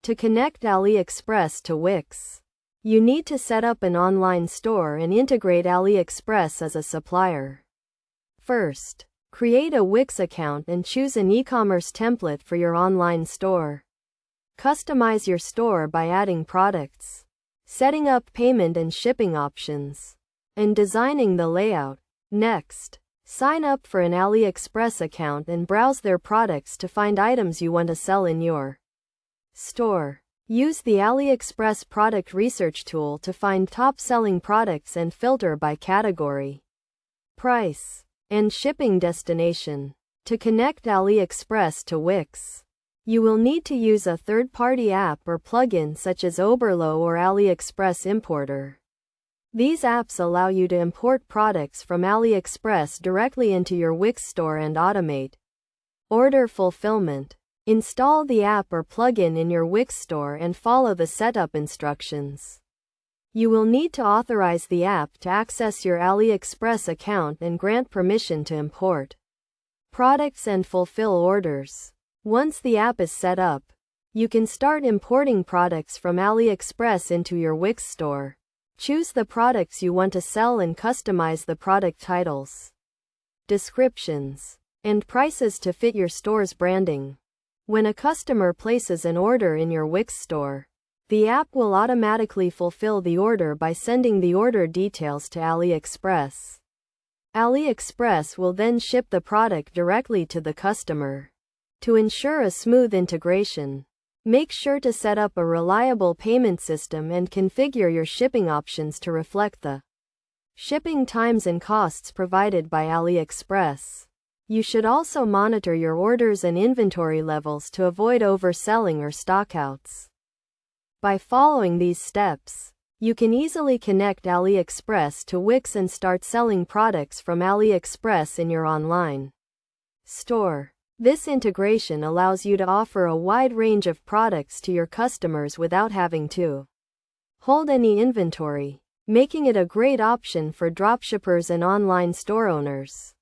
To connect Aliexpress to Wix, you need to set up an online store and integrate Aliexpress as a supplier. First, create a Wix account and choose an e-commerce template for your online store. Customize your store by adding products, setting up payment and shipping options, and designing the layout. Next, sign up for an Aliexpress account and browse their products to find items you want to sell in your store. Use the Aliexpress product research tool to find top-selling products and filter by category, price, and shipping destination. To connect Aliexpress to Wix, you will need to use a third-party app or plugin such as Oberlo or Aliexpress Importer. These apps allow you to import products from Aliexpress directly into your Wix store and automate order fulfillment. Install the app or plugin in your Wix store and follow the setup instructions. You will need to authorize the app to access your Aliexpress account and grant permission to import products and fulfill orders. Once the app is set up, you can start importing products from Aliexpress into your Wix store. Choose the products you want to sell and customize the product titles, descriptions, and prices to fit your store's branding. When a customer places an order in your Wix store, the app will automatically fulfill the order by sending the order details to Aliexpress. Aliexpress will then ship the product directly to the customer. To ensure a smooth integration, make sure to set up a reliable payment system and configure your shipping options to reflect the shipping times and costs provided by Aliexpress. You should also monitor your orders and inventory levels to avoid overselling or stockouts. By following these steps, you can easily connect Aliexpress to Wix and start selling products from Aliexpress in your online store. This integration allows you to offer a wide range of products to your customers without having to hold any inventory, making it a great option for dropshippers and online store owners.